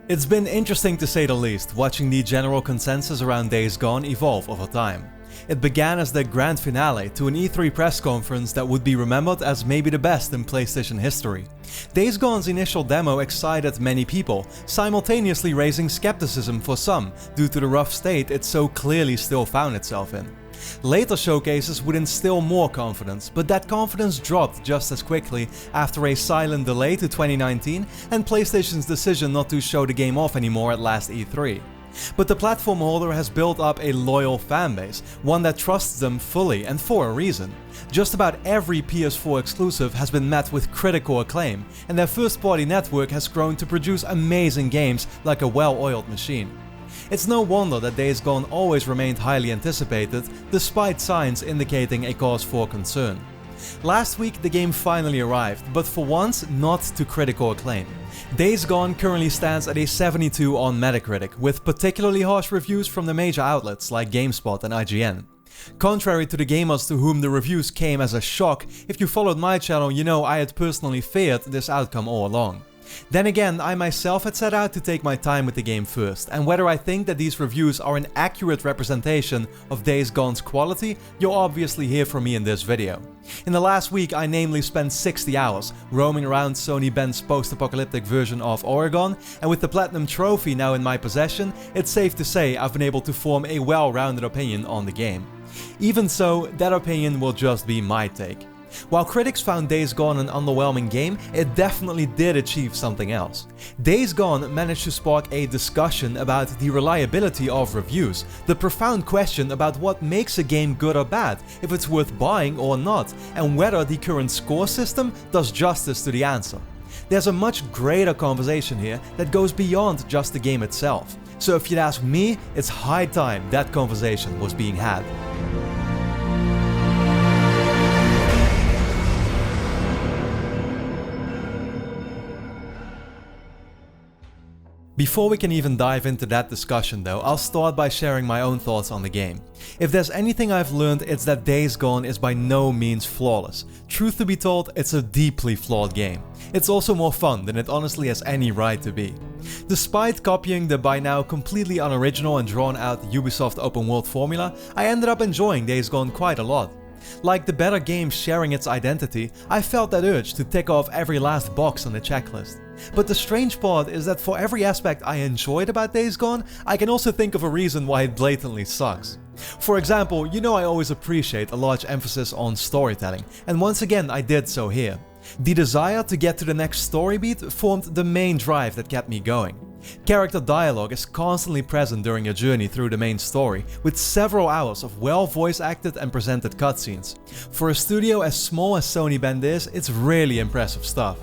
It's been interesting to say the least, watching the general consensus around Days Gone evolve over time. It began as the grand finale to an E3 press conference that would be remembered as maybe the best in PlayStation history. Days Gone's initial demo excited many people, simultaneously raising skepticism for some due to the rough state it so clearly still found itself in. Later showcases would instill more confidence, but that confidence dropped just as quickly after a silent delay to 2019 and PlayStation's decision not to show the game off anymore at last E3. But the platform holder has built up a loyal fanbase, one that trusts them fully and for a reason. Just about every PS4 exclusive has been met with critical acclaim, and their first-party network has grown to produce amazing games like a well-oiled machine. It's no wonder that Days Gone always remained highly anticipated, despite signs indicating a cause for concern. Last week the game finally arrived, but for once not to critical acclaim. Days Gone currently stands at a 72 on Metacritic, with particularly harsh reviews from the major outlets like Gamespot and IGN. Contrary to the gamers to whom the reviews came as a shock, if you followed my channel you know I had personally feared this outcome all along. Then again, I myself had set out to take my time with the game first, and whether I think that these reviews are an accurate representation of Days Gone's quality, you'll obviously hear from me in this video. In the last week I namely spent 60 hours roaming around Sony Bend's post-apocalyptic version of Oregon, and with the Platinum Trophy now in my possession, it's safe to say I've been able to form a well-rounded opinion on the game. Even so, that opinion will just be my take. While critics found Days Gone an underwhelming game, it definitely did achieve something else. Days Gone managed to spark a discussion about the reliability of reviews, the profound question about what makes a game good or bad, if it's worth buying or not, and whether the current score system does justice to the answer. There's a much greater conversation here that goes beyond just the game itself. So if you'd ask me, it's high time that conversation was being had. Before we can even dive into that discussion though, I'll start by sharing my own thoughts on the game. If there's anything I've learned, it's that Days Gone is by no means flawless. Truth to be told, it's a deeply flawed game. It's also more fun than it honestly has any right to be. Despite copying the by now completely unoriginal and drawn out Ubisoft open world formula, I ended up enjoying Days Gone quite a lot. Like the better game sharing its identity, I felt that urge to tick off every last box on the checklist. But the strange part is that for every aspect I enjoyed about Days Gone, I can also think of a reason why it blatantly sucks. For example, you know I always appreciate a large emphasis on storytelling, and once again I did so here. The desire to get to the next story beat formed the main drive that kept me going. Character dialogue is constantly present during your journey through the main story, with several hours of well voice acted and presented cutscenes. For a studio as small as Sony Bend is, it's really impressive stuff.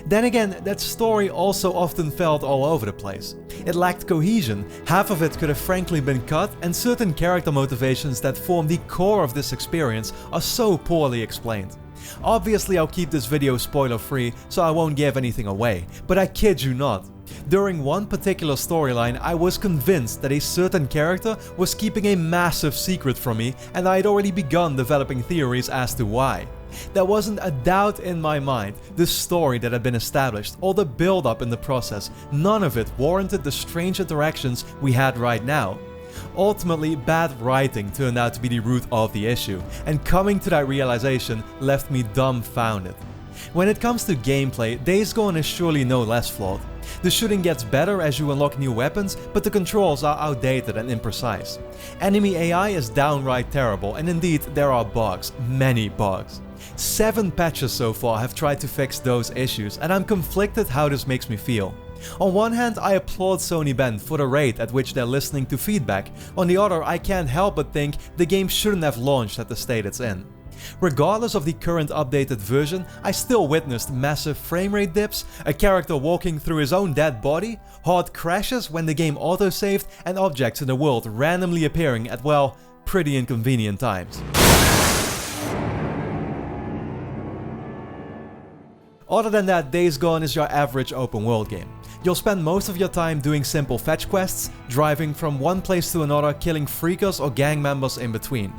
Then again, that story also often felt all over the place. It lacked cohesion, half of it could have frankly been cut, and certain character motivations that form the core of this experience are so poorly explained. Obviously I'll keep this video spoiler free, so I won't give anything away, but I kid you not. During one particular storyline, I was convinced that a certain character was keeping a massive secret from me, and I had already begun developing theories as to why. There wasn't a doubt in my mind. The story that had been established, or the build-up in the process, none of it warranted the strange interactions we had right now. Ultimately, bad writing turned out to be the root of the issue, and coming to that realization left me dumbfounded. When it comes to gameplay, Days Gone is surely no less flawed. The shooting gets better as you unlock new weapons, but the controls are outdated and imprecise. Enemy AI is downright terrible, and indeed there are bugs, many bugs. 7 patches so far have tried to fix those issues, and I'm conflicted how this makes me feel. On one hand, I applaud Sony Bend for the rate at which they're listening to feedback. On the other, I can't help but think the game shouldn't have launched at the state it's in. Regardless of the current updated version, I still witnessed massive framerate dips, a character walking through his own dead body, hard crashes when the game autosaved, and objects in the world randomly appearing at, well, pretty inconvenient times. Other than that, Days Gone is your average open world game. You'll spend most of your time doing simple fetch quests, driving from one place to another, killing freakers or gang members in between.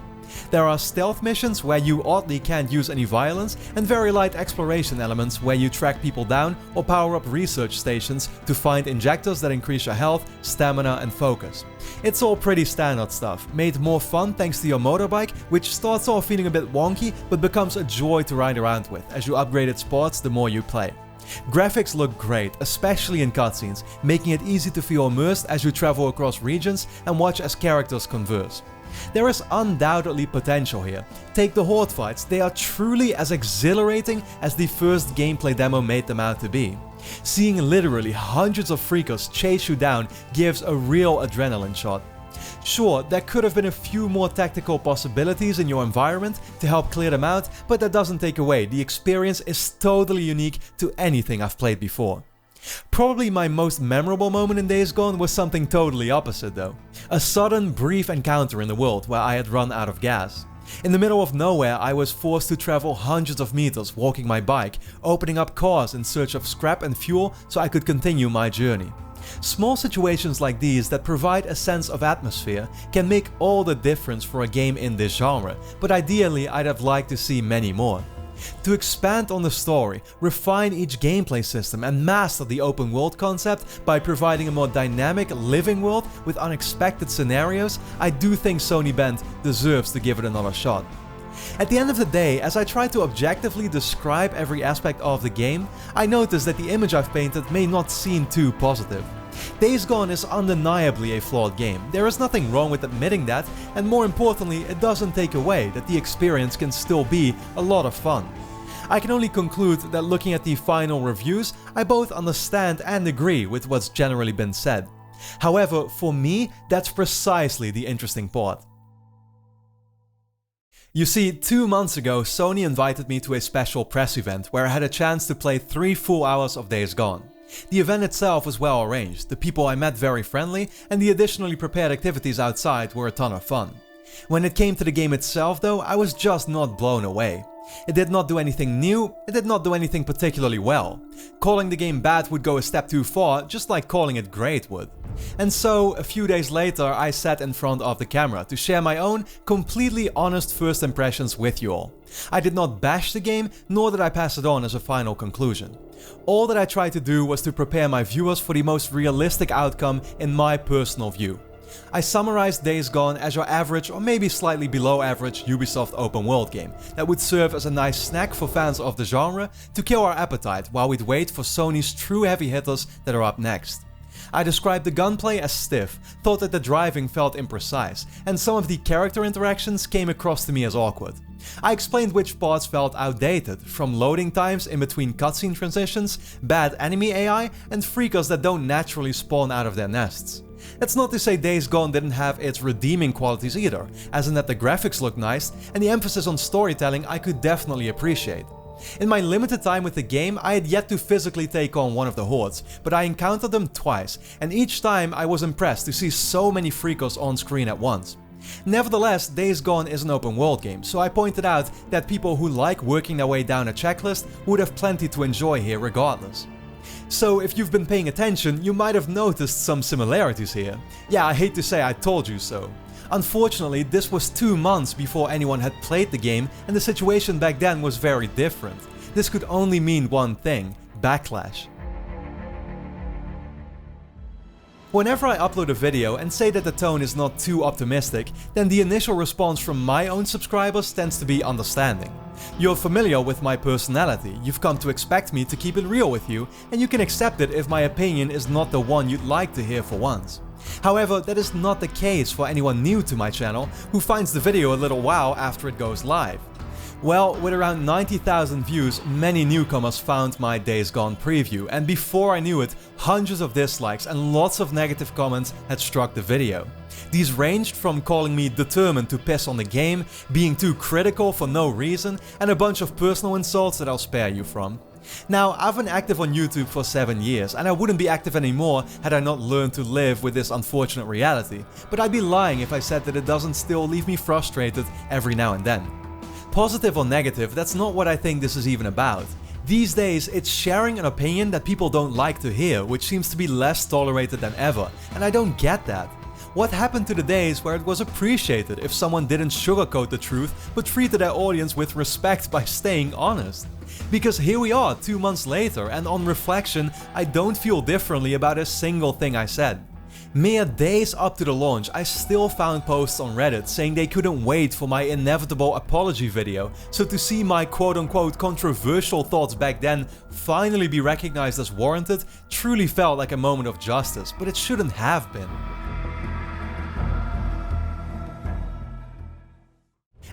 There are stealth missions where you oddly can't use any violence, and very light exploration elements where you track people down or power up research stations to find injectors that increase your health, stamina and focus. It's all pretty standard stuff, made more fun thanks to your motorbike, which starts off feeling a bit wonky but becomes a joy to ride around with as you upgrade its sports the more you play. Graphics look great, especially in cutscenes, making it easy to feel immersed as you travel across regions and watch as characters converse. There is undoubtedly potential here. Take the horde fights, they are truly as exhilarating as the first gameplay demo made them out to be. Seeing literally hundreds of freakers chase you down gives a real adrenaline shot. Sure, there could have been a few more tactical possibilities in your environment to help clear them out, but that doesn't take away, the experience is totally unique to anything I've played before. Probably my most memorable moment in Days Gone was something totally opposite though. A sudden, brief encounter in the world where I had run out of gas. In the middle of nowhere, I was forced to travel hundreds of meters walking my bike, opening up cars in search of scrap and fuel so I could continue my journey. Small situations like these that provide a sense of atmosphere can make all the difference for a game in this genre, but ideally I'd have liked to see many more. To expand on the story, refine each gameplay system and master the open world concept by providing a more dynamic, living world with unexpected scenarios, I do think Sony Bend deserves to give it another shot. At the end of the day, as I try to objectively describe every aspect of the game, I notice that the image I've painted may not seem too positive. Days Gone is undeniably a flawed game. There is nothing wrong with admitting that, and more importantly, it doesn't take away that the experience can still be a lot of fun. I can only conclude that looking at the final reviews, I both understand and agree with what's generally been said. However, for me, that's precisely the interesting part. You see, 2 months ago, Sony invited me to a special press event where I had a chance to play 3 full hours of Days Gone. The event itself was well arranged, the people I met very friendly, and the additionally prepared activities outside were a ton of fun. When it came to the game itself though, I was just not blown away. It did not do anything new, it did not do anything particularly well. Calling the game bad would go a step too far, just like calling it great would. And so, a few days later, I sat in front of the camera to share my own, completely honest first impressions with you all. I did not bash the game, nor did I pass it on as a final conclusion. All that I tried to do was to prepare my viewers for the most realistic outcome in my personal view. I summarized Days Gone as your average or maybe slightly below average Ubisoft open world game that would serve as a nice snack for fans of the genre to kill our appetite while we'd wait for Sony's true heavy hitters that are up next. I described the gunplay as stiff, thought that the driving felt imprecise, and some of the character interactions came across to me as awkward. I explained which parts felt outdated, from loading times in between cutscene transitions, bad enemy AI, and freakers that don't naturally spawn out of their nests. That's not to say Days Gone didn't have its redeeming qualities either, as in that the graphics looked nice and the emphasis on storytelling I could definitely appreciate. In my limited time with the game, I had yet to physically take on one of the hordes, but I encountered them twice, and each time I was impressed to see so many freakers on screen at once. Nevertheless, Days Gone is an open world game, so I pointed out that people who like working their way down a checklist would have plenty to enjoy here regardless. So if you've been paying attention, you might have noticed some similarities here. Yeah, I hate to say I told you so. Unfortunately, this was 2 months before anyone had played the game, and the situation back then was very different. This could only mean one thing: backlash. Whenever I upload a video and say that the tone is not too optimistic, then the initial response from my own subscribers tends to be understanding. You're familiar with my personality, you've come to expect me to keep it real with you, and you can accept it if my opinion is not the one you'd like to hear for once. However, that is not the case for anyone new to my channel who finds the video a little while after it goes live. Well, with around 90,000 views, many newcomers found my Days Gone preview, and before I knew it, hundreds of dislikes and lots of negative comments had struck the video. These ranged from calling me determined to piss on the game, being too critical for no reason, and a bunch of personal insults that I'll spare you from. Now, I've been active on YouTube for 7 years, and I wouldn't be active anymore had I not learned to live with this unfortunate reality, but I'd be lying if I said that it doesn't still leave me frustrated every now and then. Positive or negative, that's not what I think this is even about. These days, it's sharing an opinion that people don't like to hear, which seems to be less tolerated than ever, and I don't get that. What happened to the days where it was appreciated if someone didn't sugarcoat the truth but treated their audience with respect by staying honest? Because here we are 2 months later, and on reflection, I don't feel differently about a single thing I said. Mere days up to the launch, I still found posts on Reddit saying they couldn't wait for my inevitable apology video, so to see my quote-unquote controversial thoughts back then finally be recognized as warranted truly felt like a moment of justice, but it shouldn't have been.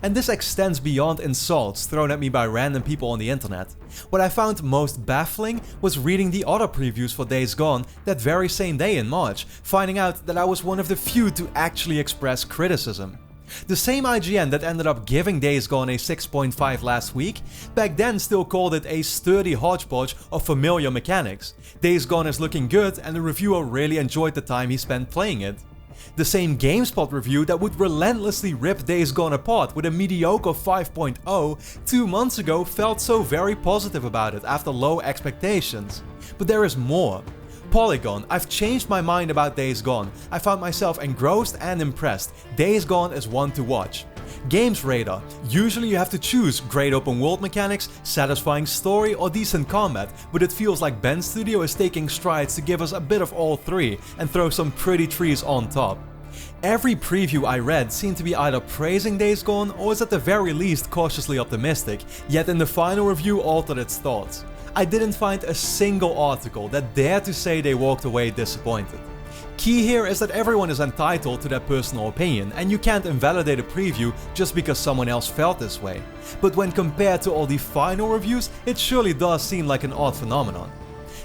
And this extends beyond insults thrown at me by random people on the internet. What I found most baffling was reading the other previews for Days Gone that very same day in March, finding out that I was one of the few to actually express criticism. The same IGN that ended up giving Days Gone a 6.5 last week, back then still called it a sturdy hodgepodge of familiar mechanics. Days Gone is looking good and the reviewer really enjoyed the time he spent playing it. The same Gamespot review that would relentlessly rip Days Gone apart with a mediocre 5.0 2 months ago felt so very positive about it after low expectations. But there is more. Polygon, I've changed my mind about Days Gone. I found myself engrossed and impressed. Days Gone is one to watch. Games Radar, usually you have to choose great open world mechanics, satisfying story or decent combat, but it feels like Ben Studio is taking strides to give us a bit of all three and throw some pretty trees on top. Every preview I read seemed to be either praising Days Gone or is at the very least cautiously optimistic, yet in the final review altered its thoughts. I didn't find a single article that dared to say they walked away disappointed. Key here is that everyone is entitled to their personal opinion, and you can't invalidate a preview just because someone else felt this way. But when compared to all the final reviews, it surely does seem like an odd phenomenon.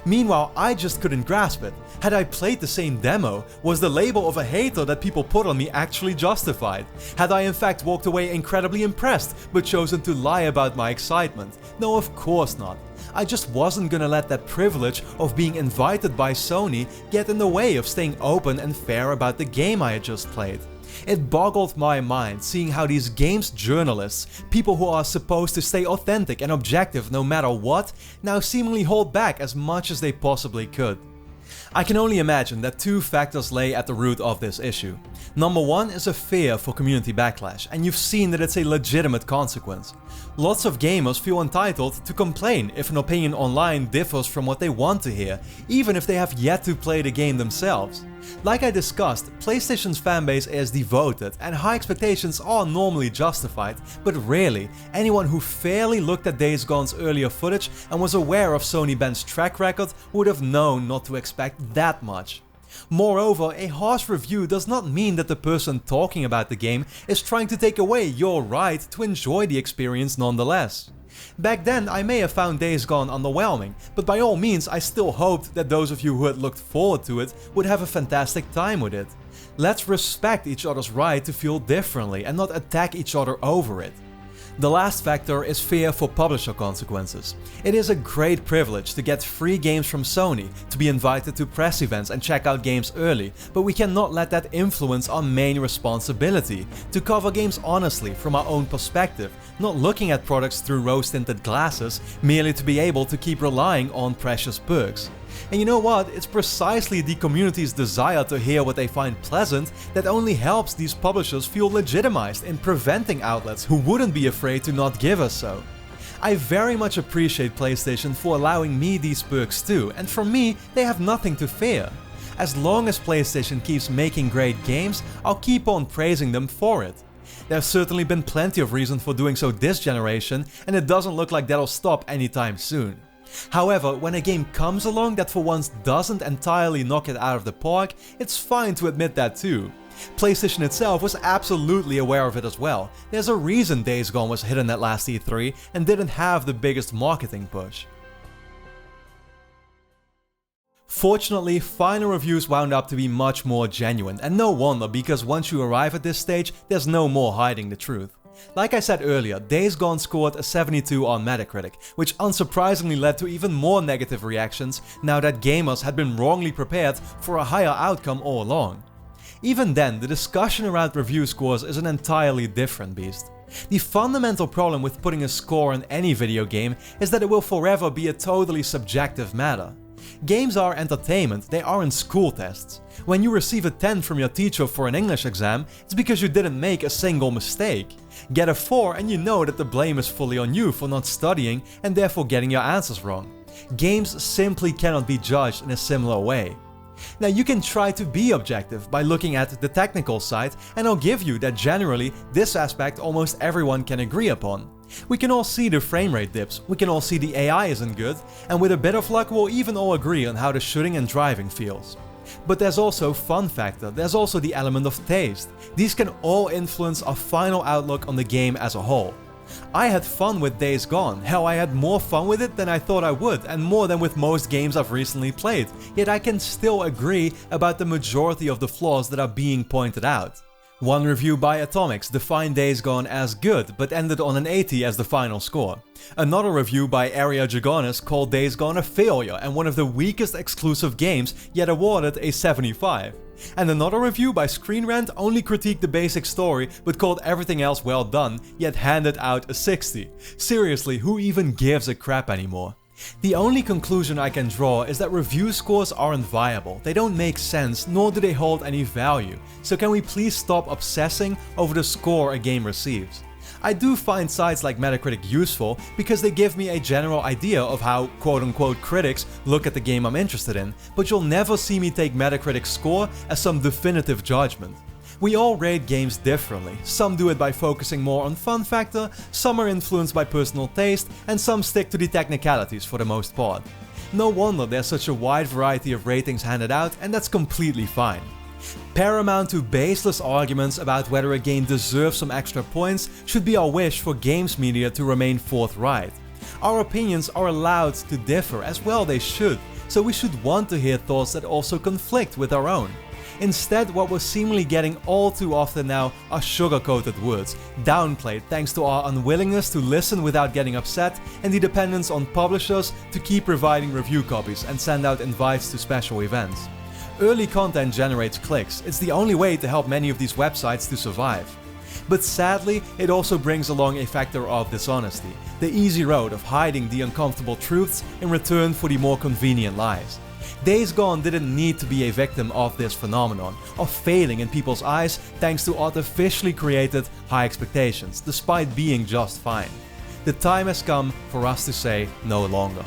Meanwhile, I just couldn't grasp it. Had I played the same demo, was the label of a hater that people put on me actually justified? Had I in fact walked away incredibly impressed, but chosen to lie about my excitement? No, of course not. I just wasn't gonna let that privilege of being invited by Sony get in the way of staying open and fair about the game I had just played. It boggled my mind seeing how these games journalists, people who are supposed to stay authentic and objective no matter what, now seemingly hold back as much as they possibly could. I can only imagine that two factors lay at the root of this issue. Number one is a fear for community backlash, and you've seen that it's a legitimate consequence. Lots of gamers feel entitled to complain if an opinion online differs from what they want to hear, even if they have yet to play the game themselves. Like I discussed, PlayStation's fanbase is devoted and high expectations are normally justified, but rarely, anyone who fairly looked at Days Gone's earlier footage and was aware of Sony Ben's track record would have known not to expect that much. Moreover, a harsh review does not mean that the person talking about the game is trying to take away your right to enjoy the experience nonetheless. Back then I may have found Days Gone underwhelming, but by all means I still hoped that those of you who had looked forward to it would have a fantastic time with it. Let's respect each other's right to feel differently and not attack each other over it. The last factor is fear for publisher consequences. It is a great privilege to get free games from Sony, to be invited to press events and check out games early, but we cannot let that influence our main responsibility, to cover games honestly from our own perspective, not looking at products through rose-tinted glasses merely to be able to keep relying on precious perks. And you know what, it's precisely the community's desire to hear what they find pleasant that only helps these publishers feel legitimized in preventing outlets who wouldn't be afraid to not give us so. I very much appreciate PlayStation for allowing me these perks too, and from me, they have nothing to fear. As long as PlayStation keeps making great games, I'll keep on praising them for it. There's certainly been plenty of reason for doing so this generation, and it doesn't look like that'll stop anytime soon. However, when a game comes along that for once doesn't entirely knock it out of the park, it's fine to admit that too. PlayStation itself was absolutely aware of it as well. There's a reason Days Gone was hidden at last E3 and didn't have the biggest marketing push. Fortunately, final reviews wound up to be much more genuine, and no wonder, because once you arrive at this stage, there's no more hiding the truth. Like I said earlier, Days Gone scored a 72 on Metacritic, which unsurprisingly led to even more negative reactions now that gamers had been wrongly prepared for a higher outcome all along. Even then, the discussion around review scores is an entirely different beast. The fundamental problem with putting a score on any video game is that it will forever be a totally subjective matter. Games are entertainment, they aren't school tests. When you receive a 10 from your teacher for an English exam, it's because you didn't make a single mistake. Get a 4 and you know that the blame is fully on you for not studying and therefore getting your answers wrong. Games simply cannot be judged in a similar way. Now you can try to be objective by looking at the technical side, and I'll give you that generally this aspect almost everyone can agree upon. We can all see the frame rate dips, we can all see the AI isn't good, and with a bit of luck we'll even all agree on how the shooting and driving feels. But there's also fun factor, there's also the element of taste. These can all influence our final outlook on the game as a whole. I had fun with Days Gone, hell I had more fun with it than I thought I would, and more than with most games I've recently played, yet I can still agree about the majority of the flaws that are being pointed out. One review by Atomics defined Days Gone as good, but ended on an 80 as the final score. Another review by Area Jagonis called Days Gone a failure and one of the weakest exclusive games, yet awarded a 75. And another review by Screen Rant only critiqued the basic story but called everything else well done, yet handed out a 60. Seriously, who even gives a crap anymore? The only conclusion I can draw is that review scores aren't viable, they don't make sense, nor do they hold any value. So can we please stop obsessing over the score a game receives? I do find sites like Metacritic useful because they give me a general idea of how quote-unquote critics look at the game I'm interested in, but you'll never see me take Metacritic's score as some definitive judgment. We all rate games differently, some do it by focusing more on fun factor, some are influenced by personal taste, and some stick to the technicalities for the most part. No wonder there's such a wide variety of ratings handed out, and that's completely fine. Paramount to baseless arguments about whether a game deserves some extra points should be our wish for games media to remain forthright. Our opinions are allowed to differ, as well they should, so we should want to hear thoughts that also conflict with our own. Instead, what we're seemingly getting all too often now are sugar-coated words, downplayed thanks to our unwillingness to listen without getting upset and the dependence on publishers to keep providing review copies and send out invites to special events. Early content generates clicks, it's the only way to help many of these websites to survive. But sadly, it also brings along a factor of dishonesty, the easy road of hiding the uncomfortable truths in return for the more convenient lies. Days Gone didn't need to be a victim of this phenomenon, of failing in people's eyes thanks to artificially created high expectations, despite being just fine. The time has come for us to say no longer.